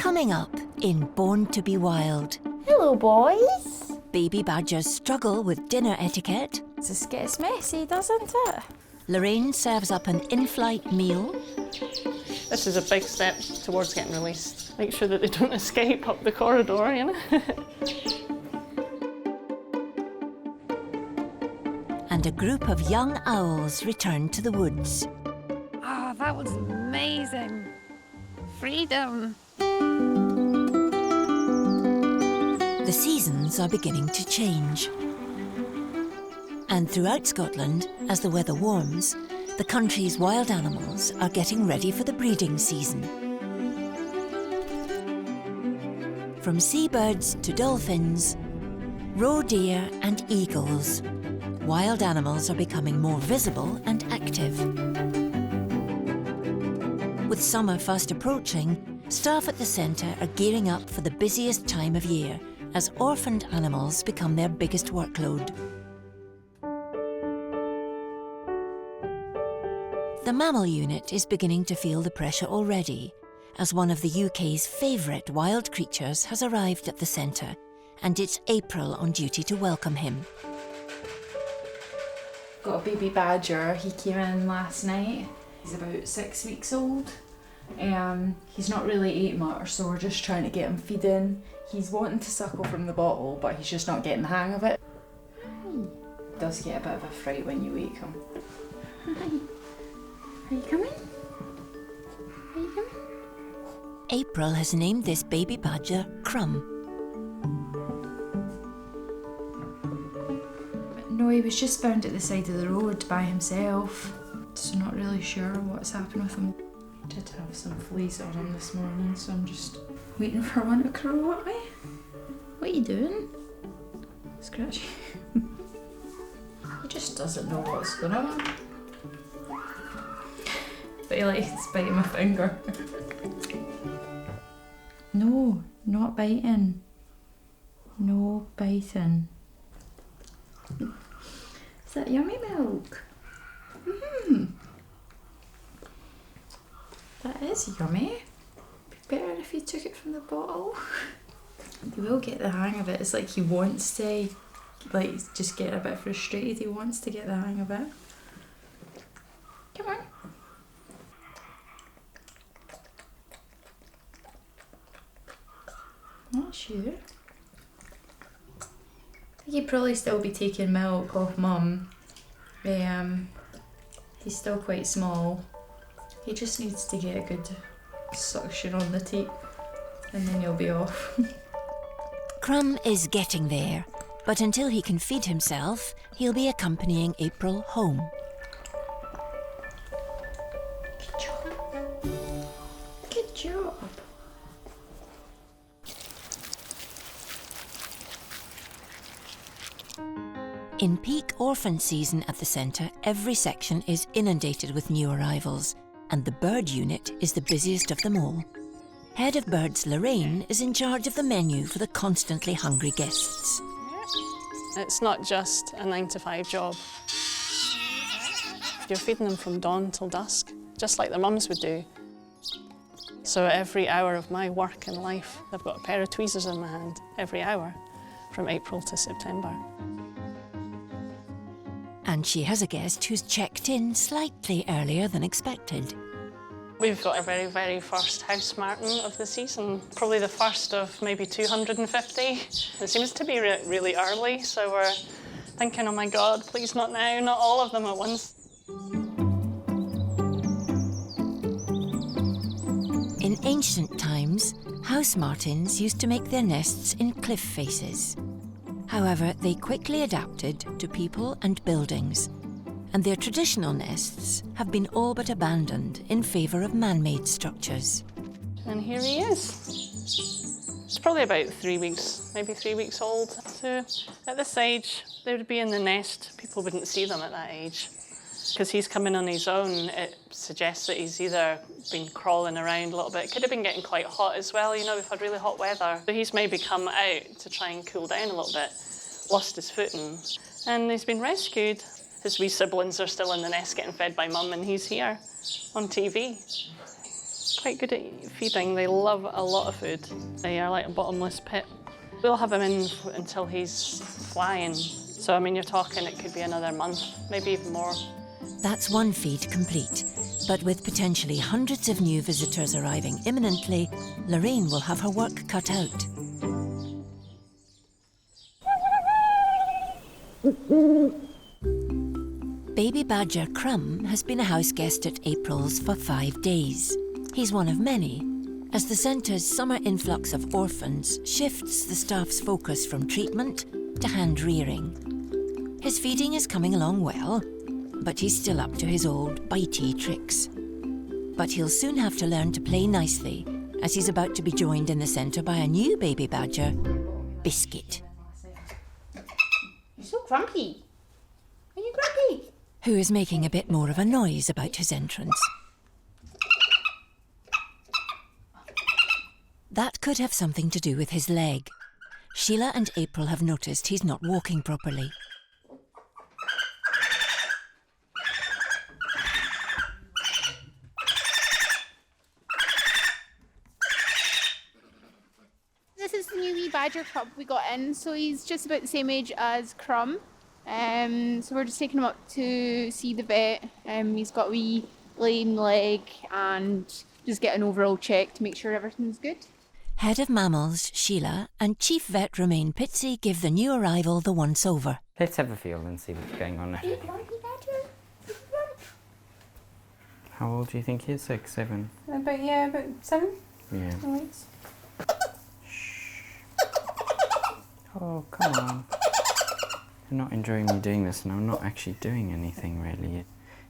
Coming up in Born to be Wild. Hello, boys. Baby badgers struggle with dinner etiquette. This gets messy, doesn't it? Lorraine serves up an in-flight meal. This is a big step towards getting released. Make sure that they don't escape up the corridor, you know. And a group of young owls return to the woods. Oh, that was amazing. Freedom. The seasons are beginning to change. And throughout Scotland, as the weather warms, the country's wild animals are getting ready for the breeding season. From seabirds to dolphins, roe deer and eagles, wild animals are becoming more visible and active. With summer fast approaching, staff at the centre are gearing up for the busiest time of year as orphaned animals become their biggest workload. The mammal unit is beginning to feel the pressure already, as one of the UK's favourite wild creatures has arrived at the centre, and it's April on duty to welcome him. Got a baby badger. He came in last night. He's about 6 weeks old. He's not really ate much, so we're just trying to get him feeding. He's wanting to suckle from the bottle, but he's just not getting the hang of it. It does get a bit of a fright when you wake him. Hi. Are you coming? Are you coming? April has named this baby badger Crumb. No, he was just found at the side of the road by himself. So not really sure what's happened with him. He did have some fleas on him this morning, so I'm just waiting for one to crawl at me. What are you doing? Scratchy. He just doesn't know what's going on. But he likes biting my finger. No, not biting. No biting. Is that yummy milk? That is yummy. Be better if you took it from the bottle. He will get the hang of it. It's like he wants to, like, just get a bit frustrated. He wants to get the hang of it. Come on. Not sure. I think he'd probably still be taking milk off Mum. He's still quite small. He just needs to get a good suction on the teat and then he'll be off. Crumb is getting there, but until he can feed himself, he'll be accompanying April home. Good job. Good job. In peak orphan season at the centre, every section is inundated with new arrivals, and the bird unit is the busiest of them all. Head of birds Lorraine is in charge of the menu for the constantly hungry guests. It's not just a 9-to-5 job. You're feeding them from dawn till dusk, just like their mums would do. So every hour of my work and life, I've got a pair of tweezers in my hand every hour, from April to September. And she has a guest who's checked in slightly earlier than expected. We've got our very, very first house martin of the season, probably the first of maybe 250. It seems to be really early, so we're thinking, oh my God, please not now, not all of them at once. In ancient times, house martins used to make their nests in cliff faces. However, they quickly adapted to people and buildings, and their traditional nests have been all but abandoned in favour of man-made structures. And here he is. It's probably about 3 weeks, maybe 3 weeks old. So at this age, they would be in the nest. People wouldn't see them at that age. Because he's coming on his own, it suggests that he's either been crawling around a little bit. It could have been getting quite hot as well. You know, we've had really hot weather. So he's maybe come out to try and cool down a little bit, lost his footing, and he's been rescued. His wee siblings are still in the nest getting fed by Mum, and he's here on TV. quite good at feeding. They love a lot of food. They are like a bottomless pit. We'll have him in until he's flying. So, I mean, you're talking it could be another month, maybe even more. That's one feed complete. But with potentially hundreds of new visitors arriving imminently, Lorraine will have her work cut out. Baby badger Crumb has been a house guest at April's for 5 days. He's one of many, as the centre's summer influx of orphans shifts the staff's focus from treatment to hand rearing. His feeding is coming along well, but he's still up to his old bitey tricks. But he'll soon have to learn to play nicely, as he's about to be joined in the centre by a new baby badger, Biscuit. You're so grumpy. Are you grumpy? Who is making a bit more of a noise about his entrance. That could have something to do with his leg. Sheila and April have noticed he's not walking properly. This is the new wee badger cub we got in, so he's just about the same age as Crumb. So we're just taking him up to see the vet. He's got a wee lame leg and just get an overall check to make sure everything's good. Head of Mammals, Sheila, and Chief Vet Romaine Pitsey give the new arrival the once-over. Let's have a feel and see what's going on. How old do you think he is? 6, 7? About 7. Yeah. Weeks. Oh, come on. I'm not enjoying me doing this, and I'm not actually doing anything really.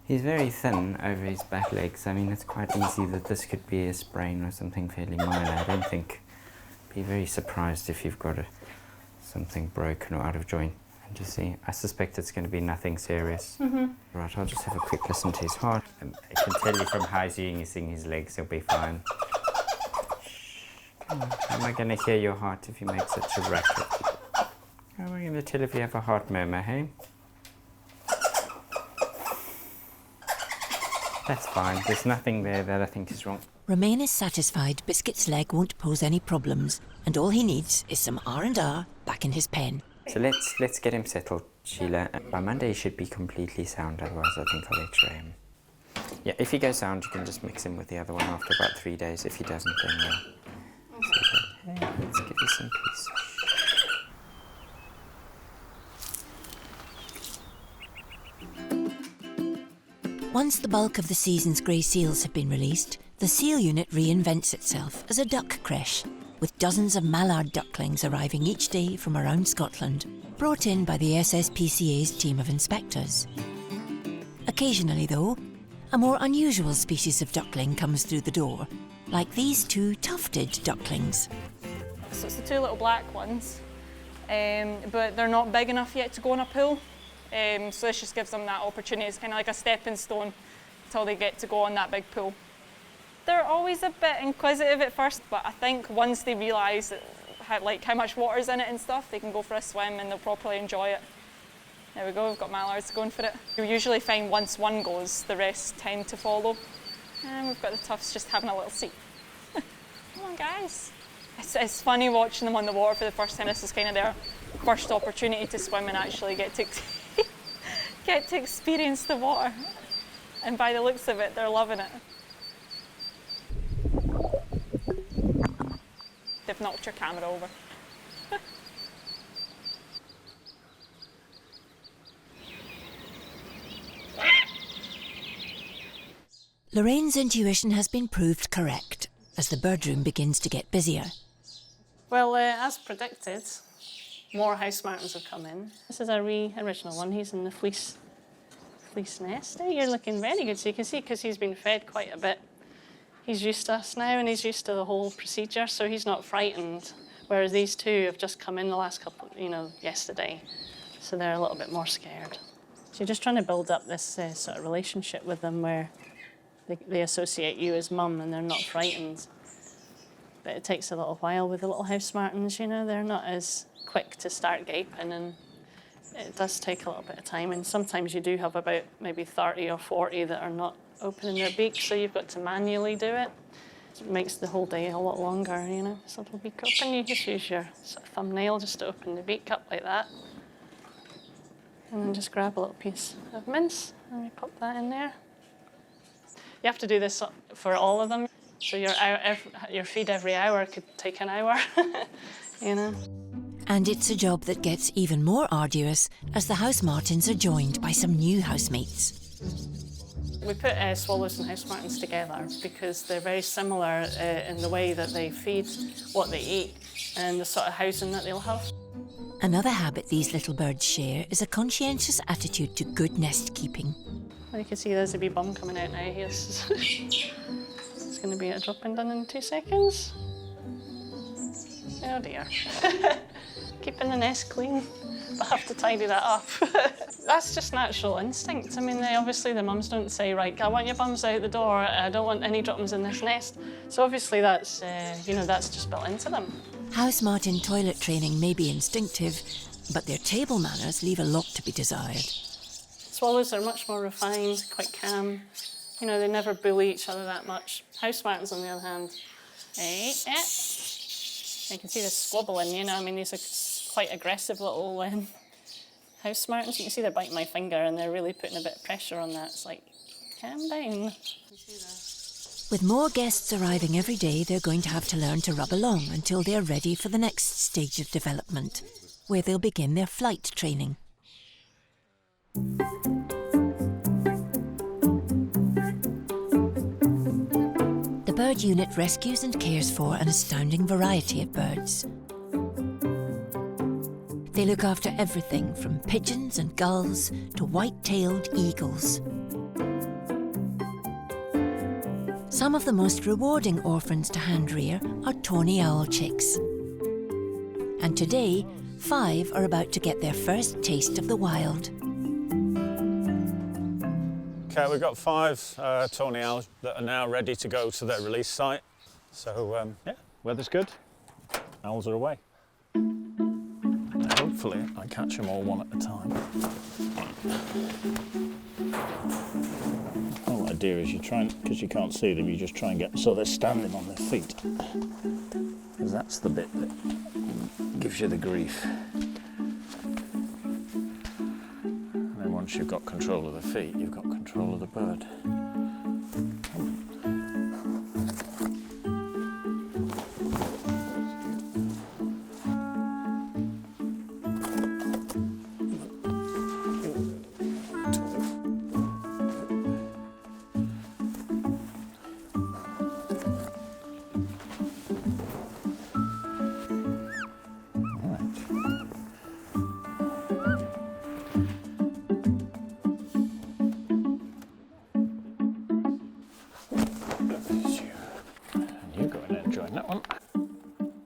He's very thin over his back legs. I mean, it's quite easy that this could be a sprain or something fairly minor. I don't think. Be very surprised if you've got something broken or out of joint. And just see, I suspect it's going to be nothing serious. Right, I'll just have a quick listen to his heart. I can tell you from how he's using his legs, he'll be fine. Come on. How am I going to hear your heart if you make such a racket? How am I going to tell if you have a heart murmur, hey? That's fine. There's nothing there that I think is wrong. Romaine is satisfied Biscuit's leg won't pose any problems, and all he needs is some R&R back in his pen. So let's get him settled, Sheila. By Monday he should be completely sound, otherwise I think I'll x-ray him. Yeah, if he goes sound, you can just mix him with the other one after about 3 days. If he doesn't, then hey, let's give you some peace. Once the bulk of the season's grey seals have been released, the seal unit reinvents itself as a duck creche, with dozens of mallard ducklings arriving each day from around Scotland, brought in by the SSPCA's team of inspectors. Occasionally, though, a more unusual species of duckling comes through the door, like these 2 tufted ducklings. So it's the 2 little black ones, but they're not big enough yet to go in a pool. So this just gives them that opportunity. It's kind of like a stepping stone until they get to go on that big pool. They're always a bit inquisitive at first, but I think once they realise how much water's in it and stuff, they can go for a swim and they'll properly enjoy it. There we go, we've got mallards going for it. You usually find once one goes, the rest tend to follow. And we've got the tufts just having a little seat. Come on, guys. It's funny watching them on the water for the first time. This is kind of their first opportunity to swim and actually get to get to experience the water. And by the looks of it, they're loving it. They've knocked your camera over. Lorraine's intuition has been proved correct, as the birdroom begins to get busier. Well, as predicted, more house martins have come in. This is our original one. He's in the fleece nest. Hey, you're looking very good, so you can see because he's been fed quite a bit. He's used to us now, and he's used to the whole procedure, so he's not frightened. Whereas these 2 have just come in the last couple, yesterday, so they're a little bit more scared. So you're just trying to build up this sort of relationship with them where they associate you as mum and they're not frightened. But it takes a little while with the little house martins, they're not as quick to start gaping, and it does take a little bit of time. And sometimes you do have about maybe 30 or 40 that are not opening their beaks, so you've got to manually do it. It makes the whole day a lot longer, you know. So little beak open, you just use your sort of thumbnail just to open the beak up like that. And then just grab a little piece of mince and you pop that in there. You have to do this for all of them. So your feed every hour could take an hour, you know. And it's a job that gets even more arduous as the house martins are joined by some new housemates. We put swallows and house martins together because they're very similar in the way that they feed, what they eat, and the sort of housing that they'll have. Another habit these little birds share is a conscientious attitude to good nest keeping. You can see there's a wee bum coming out now. It's going to be a dropping done in 2 seconds. Oh dear. Keeping the nest clean, but I have to tidy that up. That's just natural instinct. I mean, obviously the mums don't say, right, I want your bums out the door, I don't want any droppings in this nest. So obviously that's, you know, that's just built into them. House martin toilet training may be instinctive, but their table manners leave a lot to be desired. Swallows are much more refined, quite calm. You know, they never bully each other that much. House martins, on the other hand, you can see the squabbling, you know, I mean, these are quite aggressive little house martins. You can see they're biting my finger and they're really putting a bit of pressure on that. It's like, calm down. With more guests arriving every day, they're going to have to learn to rub along until they're ready for the next stage of development, where they'll begin their flight training. The bird unit rescues and cares for an astounding variety of birds. They look after everything from pigeons and gulls to white-tailed eagles. Some of the most rewarding orphans to hand-rear are tawny owl chicks. And today, 5 are about to get their first taste of the wild. Okay, we've got 5 tawny owls that are now ready to go to their release site. So, yeah, weather's good. Owls are away. Hopefully, I catch them all one at a time. The whole idea is you try and, because you can't see them, you just try and get so they're standing on their feet. Because that's the bit that gives you the grief. And then once you've got control of the feet, you've got control of the bird.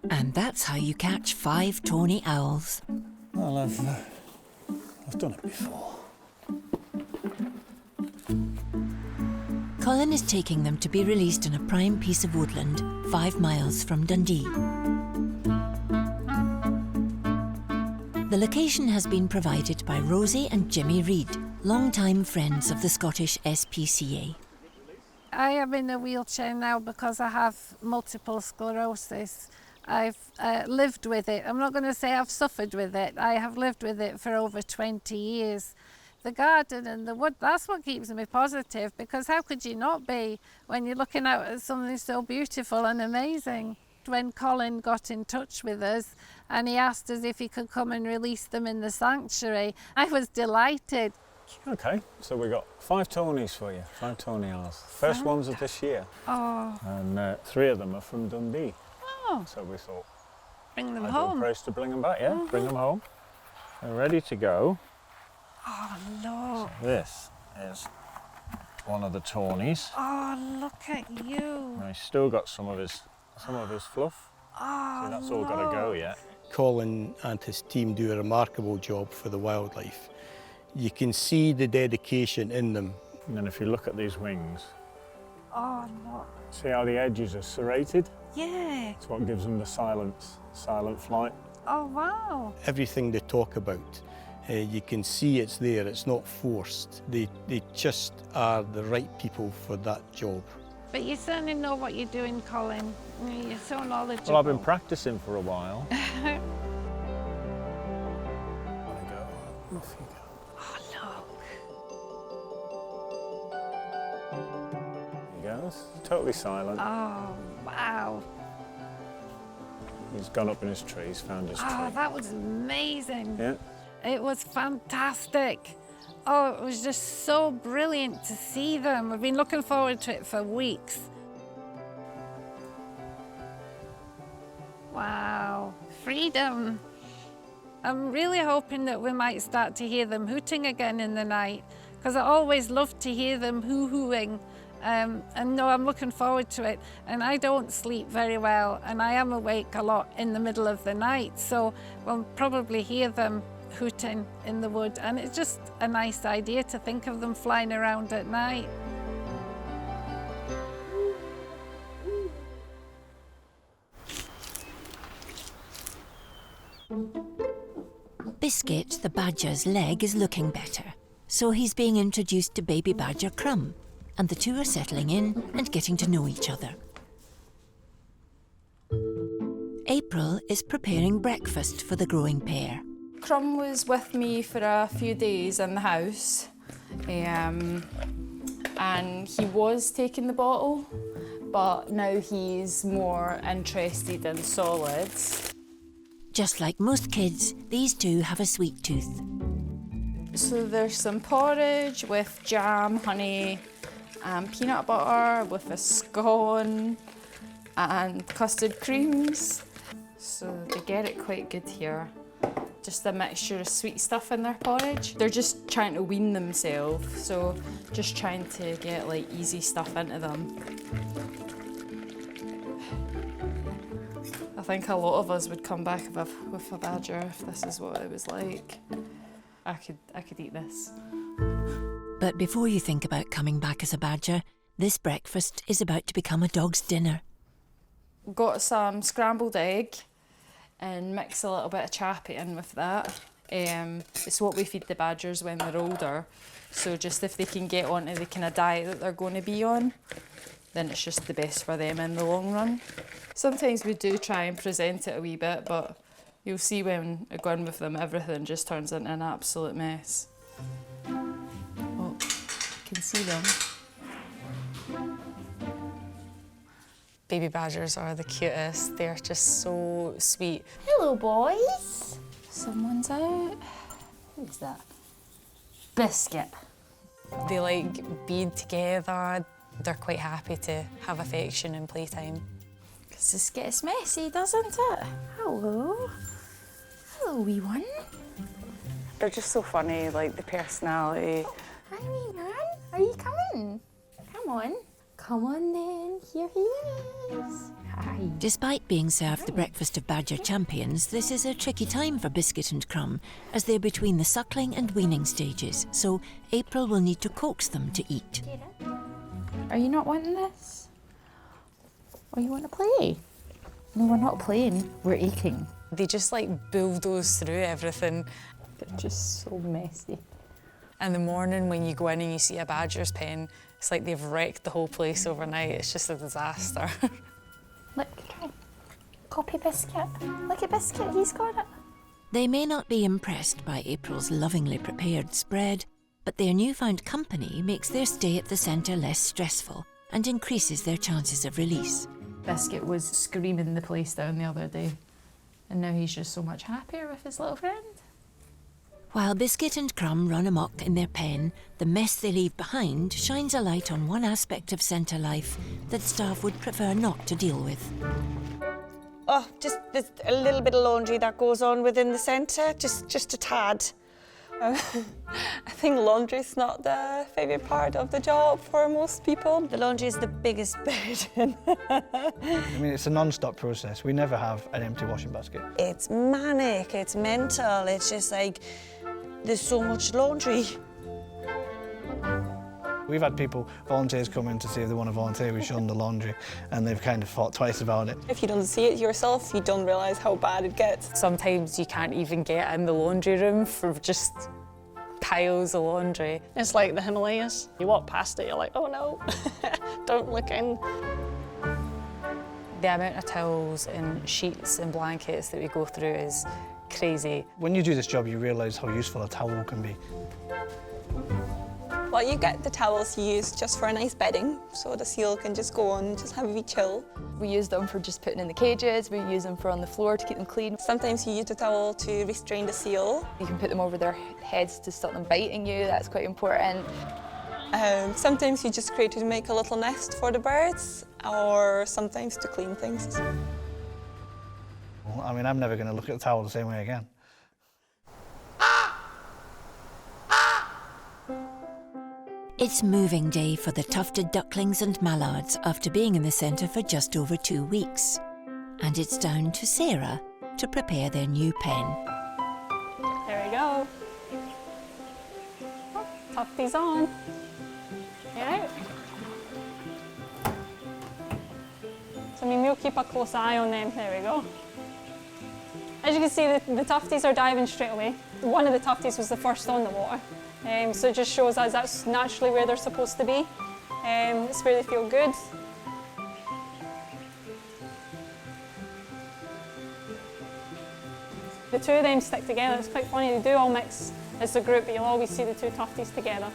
And that's how you catch 5 tawny owls. Well, I've done it before. Colin is taking them to be released on a prime piece of woodland 5 miles from Dundee. The location has been provided by Rosie and Jimmy Reid, long-time friends of the Scottish SPCA. I am in a wheelchair now because I have multiple sclerosis. I've lived with it. I'm not going to say I've suffered with it. I have lived with it for over 20 years. The garden and the wood, that's what keeps me positive, because how could you not be when you're looking out at something so beautiful and amazing? When Colin got in touch with us and he asked us if he could come and release them in the sanctuary, I was delighted. Okay, so we've got 5 tawnies for you, 5 tawny owls. First ones of this year. Oh. And 3 of them are from Dundee. Oh. So we thought, Bring them I'd home. do a price to bring them back, yeah? Bring them home. They're ready to go. Oh, look. So this is one of the tawnies. Oh, look at you. And he's still got some of his fluff. Oh, So that's all got to go yet. Colin and his team do a remarkable job for the wildlife. You can see the dedication in them. And then if you look at these wings, Oh, look. see how the edges are serrated? Yeah. That's what gives them the silent flight. Oh, wow. Everything they talk about, you can see it's there, it's not forced. They just are the right people for that job. But you certainly know what you're doing, Colin. You're so knowledgeable. Well, I've been practicing for a while. There you go. Off you go. Oh, look. There he goes. Totally silent. Oh, wow. He's gone up in his tree. He's found his tree. Oh, that was amazing. Yeah. It was fantastic. Oh, it was just so brilliant to see them. I've been looking forward to it for weeks. Wow, freedom. I'm really hoping that we might start to hear them hooting again in the night, because I always love to hear them hoo-hooing. And no, I'm looking forward to it. And I don't sleep very well, and I am awake a lot in the middle of the night, so we'll probably hear them hooting in the wood, and it's just a nice idea to think of them flying around at night. Biscuit, the badger's leg is looking better, so he's being introduced to baby badger Crumb, and the two are settling in and getting to know each other. April is preparing breakfast for the growing pair. Crumb was with me for a few days in the house, and he was taking the bottle, but now he's more interested in solids. Just like most kids, these two have a sweet tooth. So there's some porridge with jam, honey, and peanut butter with a scone and custard creams. So they get it quite good here. Just a mixture of sweet stuff in their porridge. They're just trying to wean themselves, so just trying to get like easy stuff into them. I think a lot of us would come back with a badger if this is what it was like. I could eat this. But before you think about coming back as a badger, this breakfast is about to become a dog's dinner. Got some scrambled egg and mix a little bit of chappy in with that. It's what we feed the badgers when they're older. So just if they can get onto the kind of diet that they're going to be on, then it's just the best for them in the long run. Sometimes we do try and present it a wee bit, but you'll see when I go in with them, everything just turns into an absolute mess. Oh, you can see them. Baby badgers are the cutest. They're just so sweet. Hello, boys. Someone's out. Who's that? Biscuit. They like being together. They're quite happy to have affection and playtime. Because this gets messy, doesn't it? Hello. Hello, wee one. They're just so funny, like the personality. Hi, wee man. Are you coming? Come on. Come on then. Here he is. Hi. Despite being served the breakfast of badger champions, this is a tricky time for Biscuit and Crumb, as they're between the suckling and weaning stages, so April will need to coax them to eat. Are you not wanting this? Or you want to play? No, we're not playing. We're eating. They just like bulldoze through everything. They're just so messy. In the morning when you go in and you see a badger's pen, it's like they've wrecked the whole place overnight. It's just a disaster. Look, try. Copy Biscuit. Look at Biscuit, he's got it. They may not be impressed by April's lovingly prepared spread, but their newfound company makes their stay at the centre less stressful and increases their chances of release. Biscuit was screaming the place down the other day, and now he's just so much happier with his little friend. While Biscuit and Crumb run amok in their pen, the mess they leave behind shines a light on one aspect of centre life that staff would prefer not to deal with. Oh, just there's a little bit of laundry that goes on within the centre, just a tad. I think laundry's not the favourite part of the job for most people. The laundry is the biggest burden. I mean, it's a non-stop process. We never have an empty washing basket. It's manic, it's mental, it's just like, there's so much laundry. We've had volunteers come in to see if they want to volunteer. We've shown the laundry and they've kind of thought twice about it. If you don't see it yourself, you don't realise how bad it gets. Sometimes you can't even get in the laundry room for just piles of laundry. It's like the Himalayas. You walk past it, you're like, oh no, don't look in. The amount of towels and sheets and blankets that we go through is crazy. When you do this job, you realise how useful a towel can be. Well, you get the towels you use just for a nice bedding, so the seal can just go on and just have a wee chill. We use them for just putting in the cages, we use them for on the floor to keep them clean. Sometimes you use the towel to restrain the seal. You can put them over their heads to stop them biting you, that's quite important. Sometimes you just create to make a little nest for the birds, or sometimes to clean things. Well, I mean, I'm never going to look at the towel the same way again. It's moving day for the tufted ducklings and mallards after being in the centre for just over 2 weeks. And it's down to Sarah to prepare their new pen. There we go. Oh, tufties on. Get out. So I mean, we'll keep a close eye on them. There we go. As you can see, the tufties are diving straight away. One of the tufties was the first on the water. So it just shows us that's naturally where they're supposed to be. It's where they feel good. The two of them stick together. It's quite funny, they do all mix as a group, but you'll always see the two tufties together.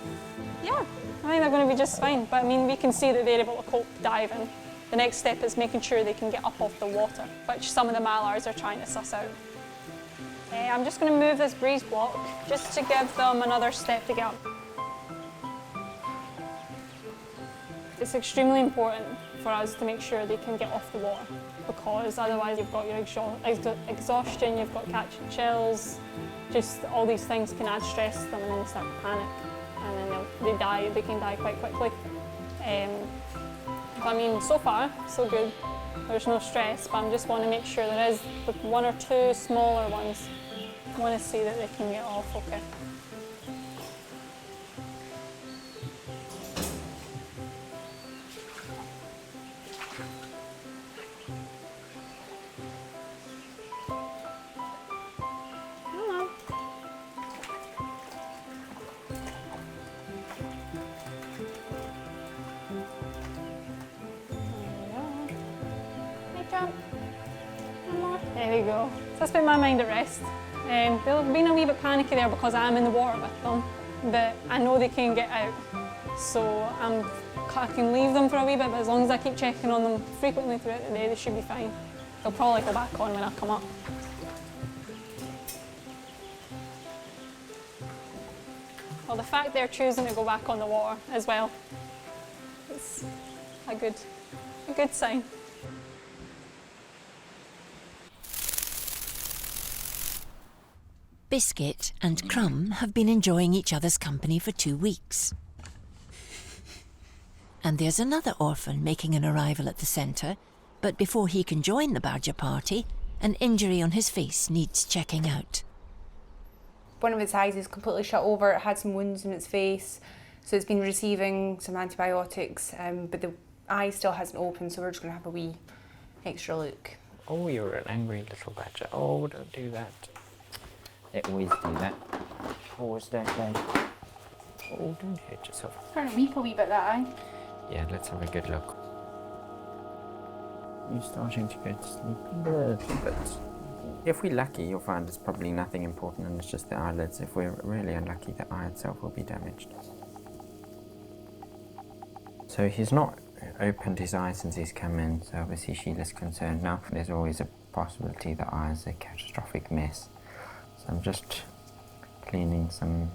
Yeah, I think they're going to be just fine. But I mean, we can see that they're able to cope diving. The next step is making sure they can get up off the water, which some of the mallards are trying to suss out. I'm just going to move this breeze block just to give them another step to get up. It's extremely important for us to make sure they can get off the water, because otherwise you've got your exhaustion, you've got catching chills, just all these things can add stress to them and then they start to panic and then they can die quite quickly. I mean, so far, so good. There's no stress, but I just want to make sure there is one or two smaller ones. I want to see that they can get off okay. Hello. There we go. So that's put my mind at rest. They've been a wee bit panicky there because I'm in the water with them, but I know they can get out. So I can leave them for a wee bit, but as long as I keep checking on them frequently throughout the day, they should be fine. They'll probably go back on when I come up. Well, the fact they're choosing to go back on the water as well, it's a good sign. Biscuit and Crumb have been enjoying each other's company for 2 weeks. And there's another orphan making an arrival at the centre, but before he can join the badger party, an injury on his face needs checking out. One of its eyes is completely shut over, it had some wounds in its face, so it's been receiving some antibiotics, but the eye still hasn't opened, so we're just going to have a wee extra look. Oh, you're an angry little badger. Oh, don't do that. They always do that. Always don't they? Oh, don't hurt yourself. Starting to weep a wee bit, that eye. Yeah, let's have a good look. You're starting to get sleepy a little bit. If we're lucky, you'll find it's probably nothing important and it's just the eyelids. If we're really unlucky, the eye itself will be damaged. So he's not opened his eye since he's come in, so obviously Sheila's concerned. Now, there's always a possibility the eye is a catastrophic mess. So I'm just cleaning some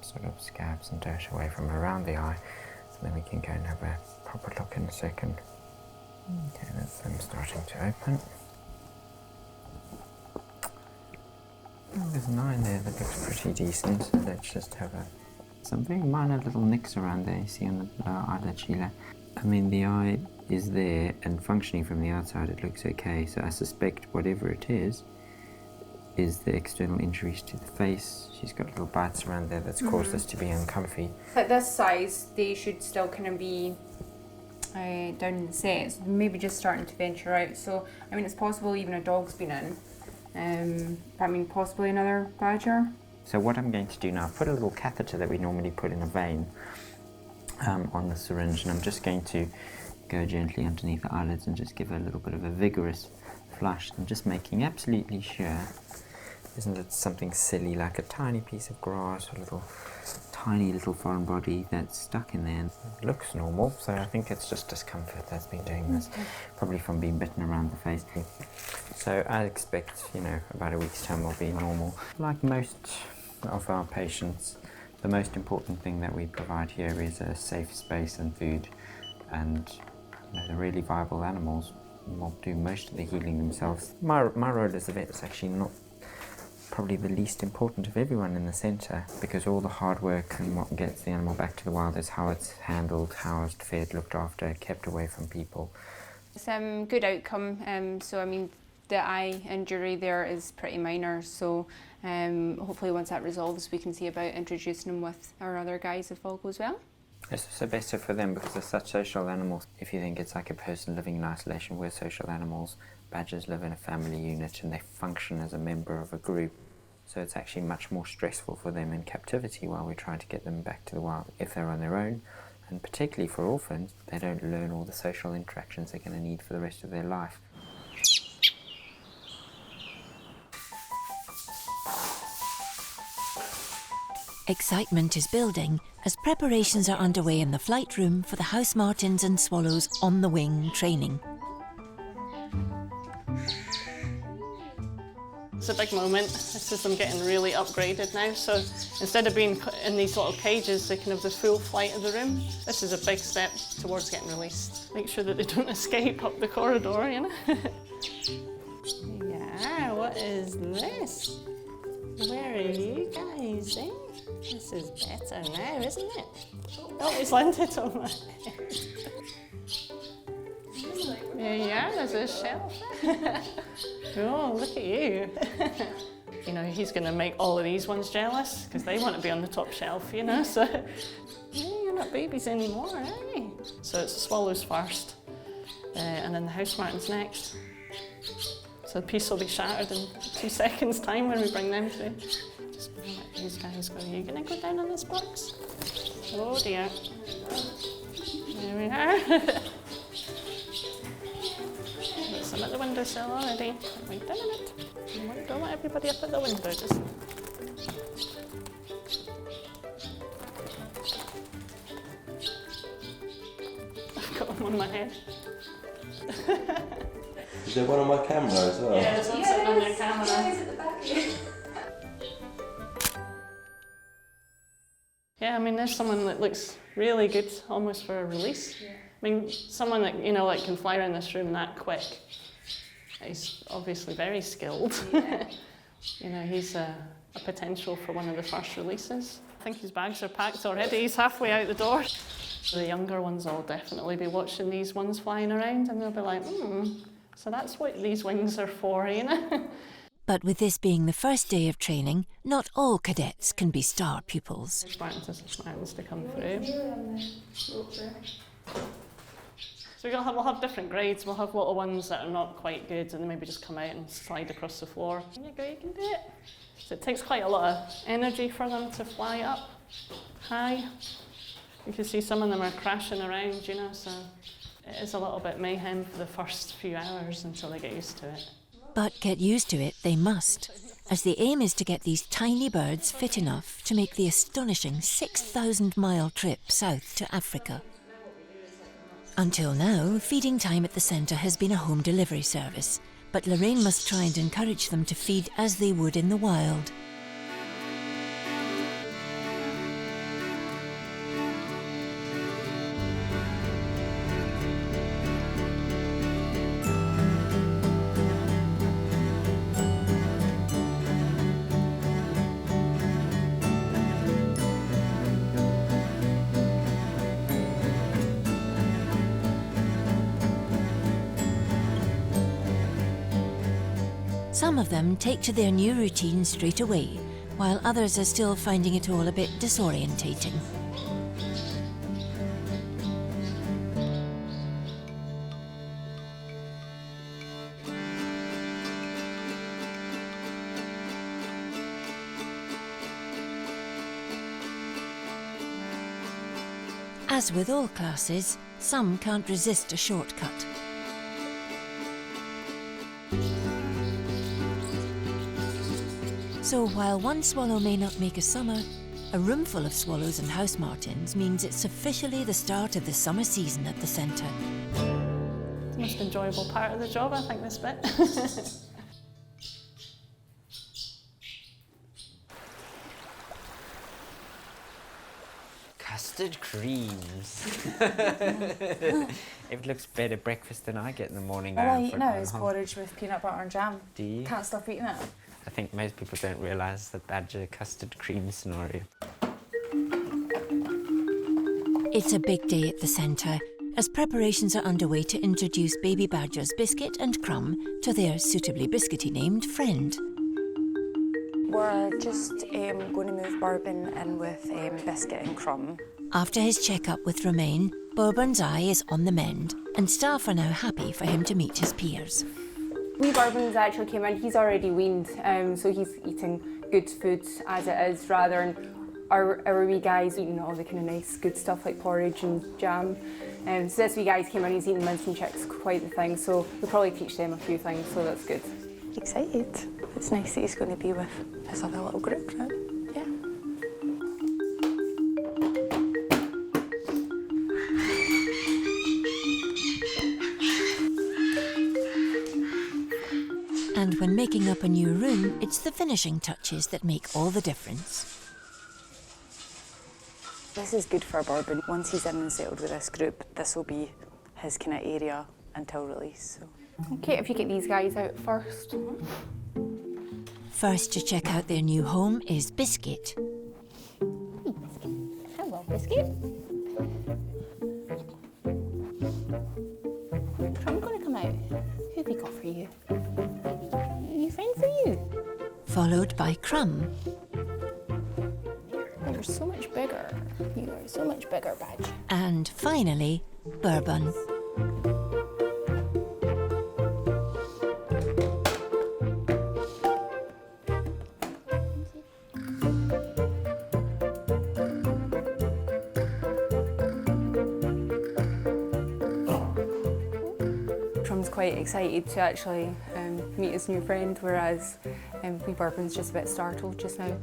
sort of scabs and dirt away from around the eye, so then we can go and have a proper look in a second. Okay, that's them starting to open. Oh, there's an eye there that looks pretty decent, so let's just have some very minor little nicks around there you see on the lower eyelid, Sheila. I mean, the eye is there and functioning from the outside it looks okay, so I suspect whatever it is the external injuries to the face. She's got little bites around there that's caused us to be uncomfy. At this size, they should still kind of be down in the sets, maybe just starting to venture out. So, I mean, it's possible even a dog's been in. But I mean, possibly another badger. So what I'm going to do now, I've put a little catheter that we normally put in a vein on the syringe, and I'm just going to go gently underneath the eyelids and just give it a little bit of a vigorous flush. I'm just making absolutely sure, isn't it something silly like a tiny piece of grass or a little tiny little foreign body that's stuck in there. It looks normal, so I think it's just discomfort that's been doing this, probably from being bitten around the face. So I expect, you know, about a week's time will be normal. Like most of our patients, the most important thing that we provide here is a safe space and food, and you know, the really viable animals will do most of the healing themselves. My role as a vet is actually not probably the least important of everyone in the centre, because all the hard work and what gets the animal back to the wild is how it's handled, how it's fed, looked after, kept away from people. It's a good outcome, so I mean the eye injury there is pretty minor, so hopefully once that resolves we can see about introducing them with our other guys if all goes well. It's also better for them because they're such social animals. If you think it's like a person living in isolation, we're social animals. Badgers live in a family unit and they function as a member of a group. So it's actually much more stressful for them in captivity while we're trying to get them back to the wild if they're on their own. And particularly for orphans, they don't learn all the social interactions they're going to need for the rest of their life. Excitement is building as preparations are underway in the flight room for the house martins and swallows on the wing training. It's a big moment. This is them getting really upgraded now. So instead of being put in these little cages, they can have the full flight of the room. This is a big step towards getting released. Make sure that they don't escape up the corridor, you know. Yeah, what is this? Where are you guys, eh? This is better now, isn't it? Oh, it's landed on my head. Yeah, there's a shelf. Oh, look at you. You know, he's going to make all of these ones jealous because they want to be on the top shelf, you know, so you're not babies anymore, are you? So it's the swallows first, and then the house martins next. So the piece will be shattered in 2 seconds' time when we bring them through. Just let these guys go. Are you going to go down on this box? Oh dear. There we are. Got some at the windowsill already. Wait a minute. Don't let everybody up at the window. Just. I've got them on my head. Is there one on my camera as well? Yeah, there's one sitting on their camera. at the back here. Yeah, I mean, there's someone that looks really good, almost for a release. Yeah. I mean, someone that, you know, like can fly around this room that quick. He's obviously very skilled. Yeah. You know, he's a potential for one of the first releases. I think his bags are packed already. He's halfway out the door. The younger ones will definitely be watching these ones flying around and they'll be like, so that's what these wings are for, you know? But with this being the first day of training, not all cadets can be star pupils. Martins to come through. So we'll have different grades. We'll have little ones that are not quite good and maybe just come out and slide across the floor. There you go, you can do it. So it takes quite a lot of energy for them to fly up high. You can see some of them are crashing around, you know, so it is a little bit mayhem for the first few hours until they get used to it. But get used to it they must, as the aim is to get these tiny birds fit enough to make the astonishing 6,000-mile trip south to Africa. Until now, feeding time at the centre has been a home delivery service, but Lorraine must try and encourage them to feed as they would in the wild. Some of them take to their new routine straight away, while others are still finding it all a bit disorientating. As with all classes, some can't resist a shortcut. So while one swallow may not make a summer, a room full of swallows and house martins means it's officially the start of the summer season at the centre. It's the most enjoyable part of the job, I think, this bit. Custard creams. It looks better breakfast than I get in the morning. All I eat now is porridge with peanut butter and jam. Do you? Can't stop eating it. I think most people don't realise the badger custard cream scenario. It's a big day at the centre, as preparations are underway to introduce baby badgers Biscuit and Crumb to their suitably biscuity named friend. We're just going to move Bourbon in with Biscuit and Crumb. After his check-up with Romaine, Bourbon's eye is on the mend, and staff are now happy for him to meet his peers. Wee Bourbon's actually came in, he's already weaned, so he's eating good food as it is, rather than our wee guy's eating all the kind of nice good stuff like porridge and jam. So this wee guy's came in, he's eating mince and chicks, quite the thing, so we'll probably teach them a few things, so that's good. Excited. It's nice that he's going to be with his other little group now. Yeah. And when making up a new room, it's the finishing touches that make all the difference. This is good for Bourbon. Once he's in and settled with this group, this will be his kind of area until release. So. Okay, if you get these guys out first. First to check out their new home is Biscuit. Hello, Biscuit. I'm going to come out. Who have we got for you? New friend for you. Followed by Crumb. You're so much bigger. You are so much bigger, Badge. And finally, Bourbon. Crumb's quite excited to actually meet his new friend, whereas wee Bourbon's just a bit startled just now.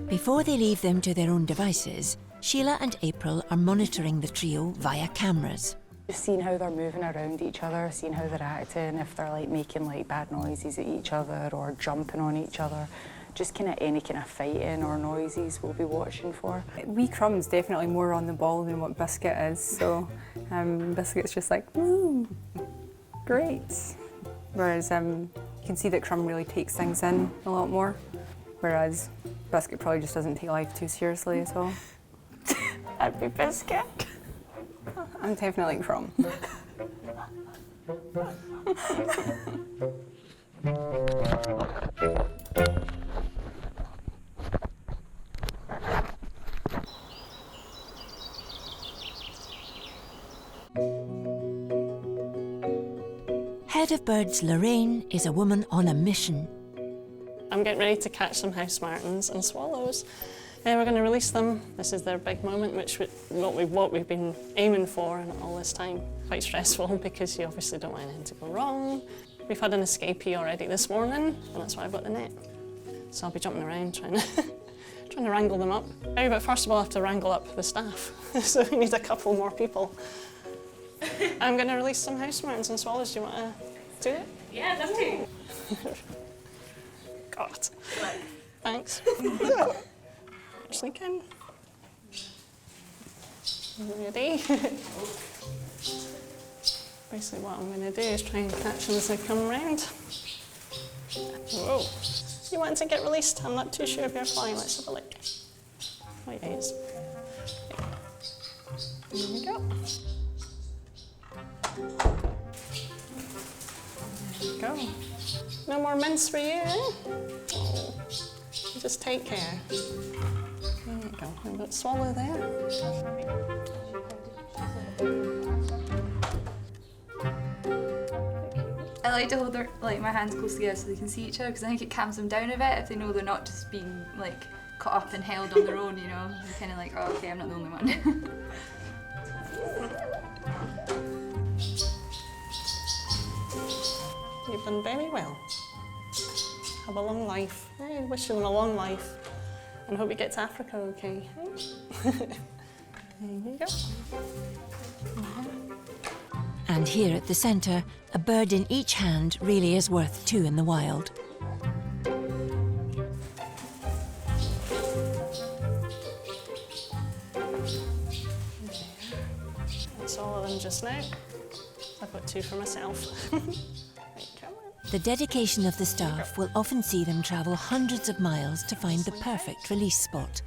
Before they leave them to their own devices, Sheila and April are monitoring the trio via cameras. Just seeing how they're moving around each other, seeing how they're acting, if they're like making like bad noises at each other or jumping on each other. Just kind of any kind of fighting or noises we'll be watching for. Wee Crumb's definitely more on the ball than what Biscuit is, so Biscuit's just like, woo, great. Whereas you can see that Crumb really takes things in a lot more, whereas Biscuit probably just doesn't take life too seriously at all. I'd be Biscuit. I'm definitely Crumb. Head of Birds Lorraine is a woman on a mission. I'm getting ready to catch some house martins and swallows. We're going to release them. This is their big moment, what we've been aiming for and all this time. Quite stressful because you obviously don't want anything to go wrong. We've had an escapee already this morning, and that's why I've got the net. So I'll be jumping around trying to wrangle them up. But first of all, I have to wrangle up the staff. So we need a couple more people. I'm going to release some house martins and swallows. Do you want to do it? Yeah, love to. God. Thanks. Sneak in. Ready? Basically what I'm going to do is try and catch them as they come round. Whoa. You want to get released? I'm not too sure if you're flying. Let's have a look. Oh, yeah, he is. There we go. There we go. No more mince for you, eh? Oh. Just take care. There you go. We've got swallow there. I like to hold their, my hands close together so they can see each other, because I think it calms them down a bit if they know they're not just being cut up and held on their own, you know. You're kind of like, oh, okay, I'm not the only one. You've done very well. Have a long life. I wish you a long life and hope you get to Africa okay. There you go. And here at the centre, a bird in each hand really is worth two in the wild. That's all of them just now. I've got two for myself. The dedication of the staff will often see them travel hundreds of miles to find the perfect release spot.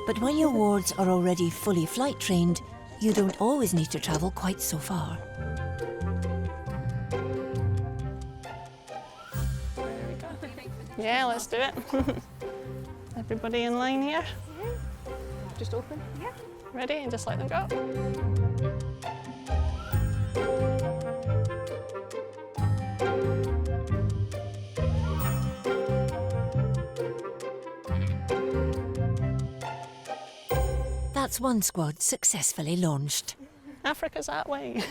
But when your wards are already fully flight trained, you don't always need to travel quite so far. Yeah, let's do it. Everybody in line here? Just open? Yeah. Ready? And just let them go. That's one squad successfully launched. Africa's that way.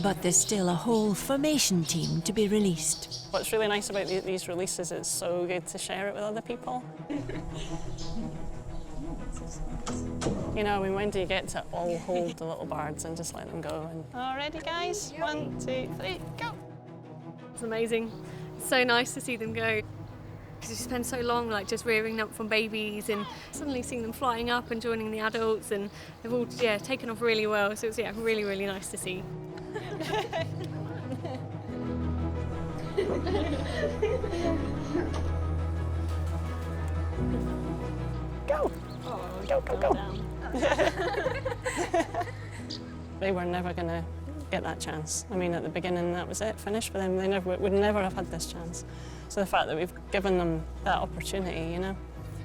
But there's still a whole formation team to be released. What's really nice about these releases is it's so good to share it with other people. You know, I mean, when do you get to all hold the little birds and just let them go? And all ready, guys? 1, 2, 3, go! It's amazing. It's so nice to see them go. Because you spend so long like just rearing them up from babies and suddenly seeing them flying up and joining the adults, and they've all taken off really well. So it's really, really nice to see. Go! Oh, go, go, go! They were never going to get that chance. I mean, at the beginning, that was it, finished for them. They would never have had this chance. So the fact that we've given them that opportunity, you know,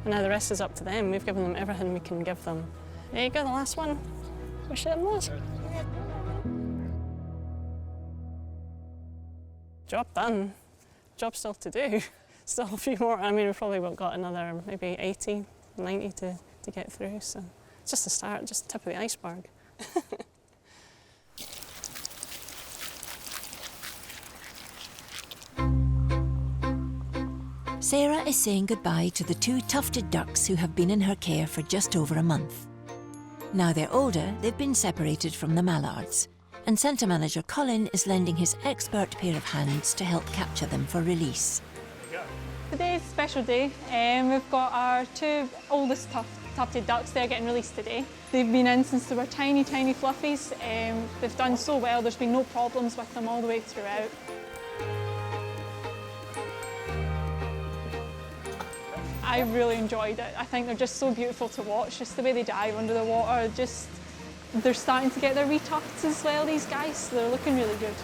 and now the rest is up to them. We've given them everything we can give them. There you go, the last one. Wish them luck. Job done. Job still to do. Still a few more. I mean, we've probably got another maybe 80, 90 to get through. So it's just a start, just the tip of the iceberg. Sarah is saying goodbye to the two tufted ducks who have been in her care for just over a month. Now they're older, they've been separated from the mallards, and Centre Manager Colin is lending his expert pair of hands to help capture them for release. Today's a special day. We've got our two oldest tufted ducks. They're getting released today. They've been in since they were tiny, tiny fluffies. They've done so well. There's been no problems with them all the way throughout. I really enjoyed it. I think they're just so beautiful to watch, just the way they dive under the water. They're starting to get their wee tufts as well, these guys, so they're looking really good.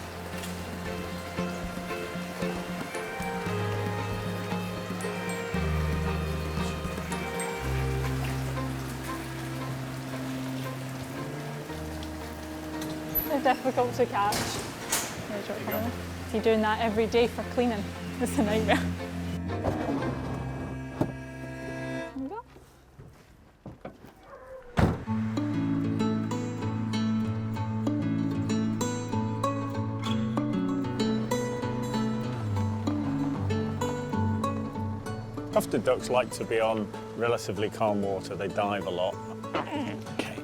They're difficult to catch. If you're doing that every day for cleaning, it's a nightmare. Tufted ducks like to be on relatively calm water. They dive a lot. Okay,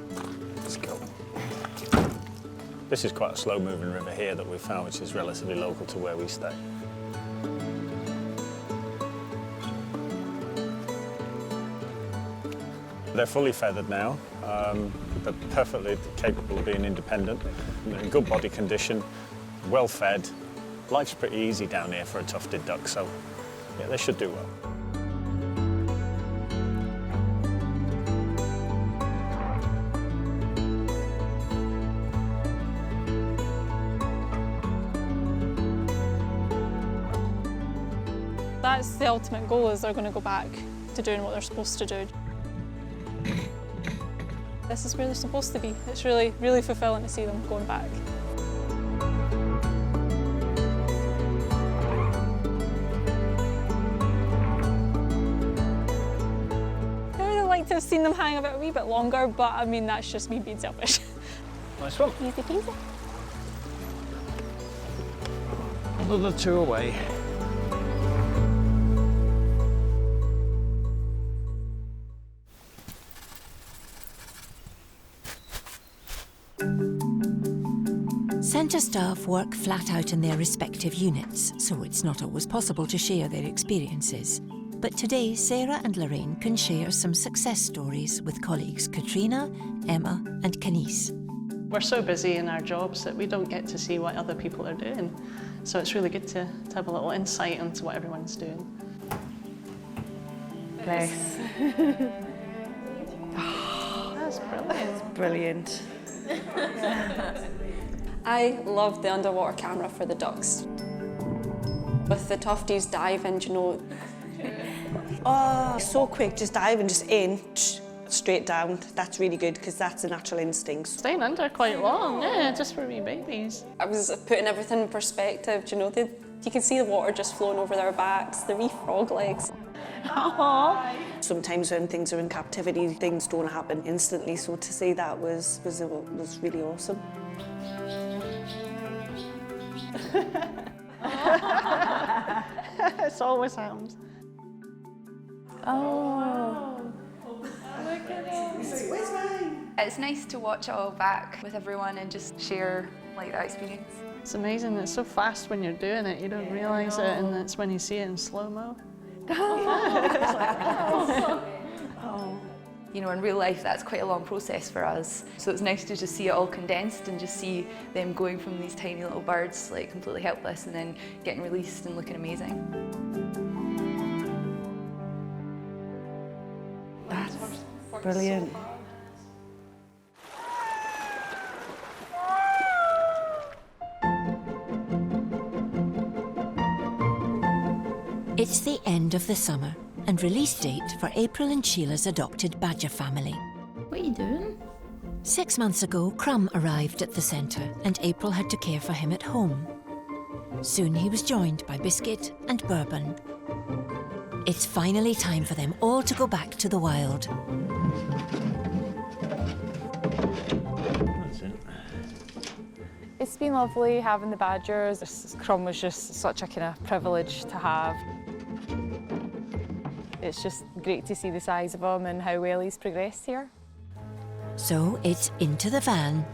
let's go. This is quite a slow-moving river here that we found, which is relatively local to where we stay. They're fully feathered now. They're perfectly capable of being independent. They're in good body condition, well fed. Life's pretty easy down here for a tufted duck, so yeah, they should do well. That's the ultimate goal, is they're going to go back to doing what they're supposed to do. This is where they're supposed to be. It's really, really fulfilling to see them going back. like to have seen them hang about a wee bit longer, but I mean, that's just me being selfish. Nice one. Easy peasy. Another 2 away. Centre staff work flat out in their respective units, so it's not always possible to share their experiences. But today, Sarah and Lorraine can share some success stories with colleagues Katrina, Emma and Kenise. We're so busy in our jobs that we don't get to see what other people are doing. So it's really good to have a little insight into what everyone's doing. Nice. That's brilliant. Brilliant. I love the underwater camera for the ducks. With the tufties diving, you know. Oh, so quick, just diving, just in, straight down. That's really good because that's a natural instinct. Staying under quite long, yeah, just for wee babies. I was putting everything in perspective, you know. You can see the water just flowing over their backs, the wee frog legs. Aww. Sometimes when things are in captivity, things don't happen instantly, so to see that was really awesome. It's always happens. Oh. Look at it. Where's mine? It's nice to watch it all back with everyone and just share like that experience. It's amazing, it's so fast when you're doing it, you don't realise it, and it's when you see it in slow-mo. You know, in real life that's quite a long process for us. So it's nice to just see it all condensed and just see them going from these tiny little birds, like completely helpless, and then getting released and looking amazing. That's brilliant. It's the end of the summer and release date for April and Sheila's adopted badger family. What are you doing? 6 months ago, Crumb arrived at the centre and April had to care for him at home. Soon he was joined by Biscuit and Bourbon. It's finally time for them all to go back to the wild. That's it. It's been lovely having the badgers. Crumb was just such a kind of privilege to have. It's just great to see the size of him and how well he's progressed here. So it's into the van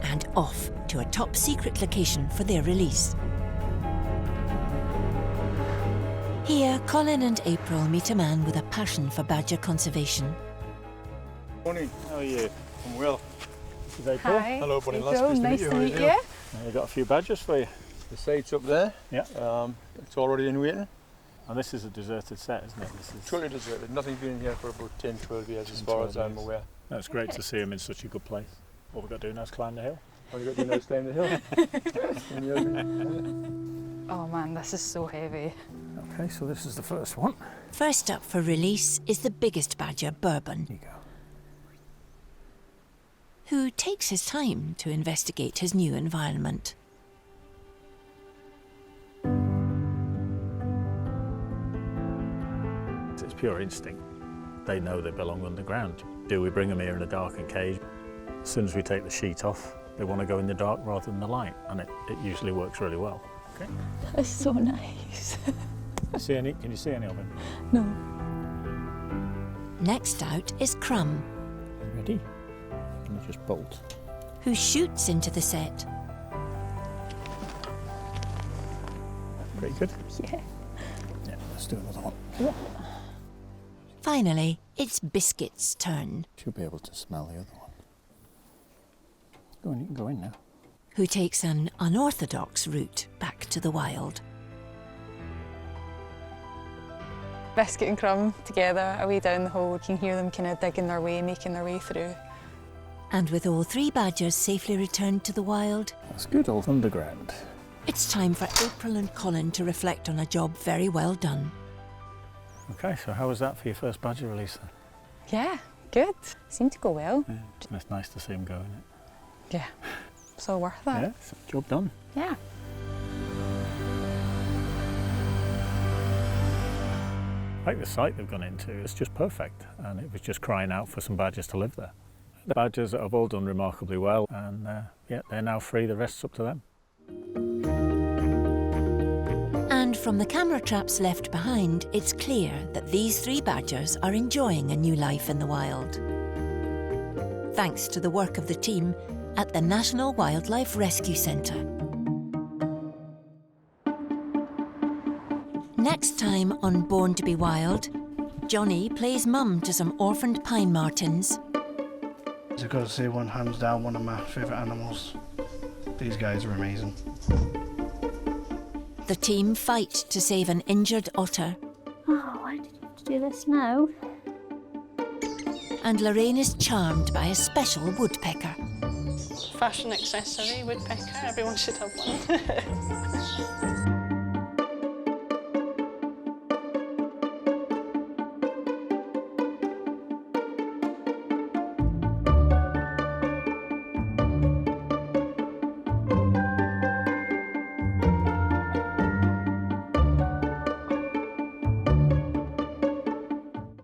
and off to a top secret location for their release. Here, Colin and April meet a man with a passion for badger conservation. Morning, how are you? I'm well. This is April. Hi. Hello, Bonnie. April, nice to meet you. I've got a few badgers for you. The site's up there. Yeah. It's already in waiting. And this is a deserted set, isn't it? This is Totally deserted. Nothing's been in here for about 10, 12 years as far as I'm aware. No, it's great to see them in such a good place. All we've got to do now is climb the hill. All you've got to do now is climb the hill. Oh man, this is so heavy. Okay, so this is the first one. First up for release is the biggest badger, Bourbon, Here you go. who takes his time to investigate his new environment. It's pure instinct. They know they belong underground. Do we bring them here in a darkened cage? As soon as we take the sheet off, they want to go in the dark rather than the light, and it usually works really well. Okay. That's so nice. Can you see any of them? No. Next out is Crumb, Ready? Can you just bolt? who shoots into the set. Pretty good. Yeah. Yeah, let's do another one. Finally, it's Biscuit's turn, Should be able to smell the other one. Go on, you can go in now. who takes an unorthodox route back to the wild. Biscuit and Crumb together, away down the hole. You can hear them kind of digging their way, making their way through. And with all three badgers safely returned to the wild, That's good, all underground. it's time for April and Colin to reflect on a job very well done. Okay, so how was that for your first badger release then? Yeah, good. Seemed to go well. Yeah, it's nice to see them go, isn't it? Yeah, it's all worth it. Yeah, so job done. Yeah. Like the site they've gone into, it's just perfect, and it was just crying out for some badgers to live there. The badgers have all done remarkably well, and yeah, they're now free, the rest's up to them. And from the camera traps left behind, it's clear that these 3 badgers are enjoying a new life in the wild. Thanks to the work of the team at the National Wildlife Rescue Centre. Next time on Born to be Wild, Johnny plays mum to some orphaned pine martens. I've got to say, hands down, one of my favourite animals. These guys are amazing. The team fight to save an injured otter. Oh, why did you have to do this now? And Lorraine is charmed by a special woodpecker. Fashion accessory, woodpecker, everyone should have one.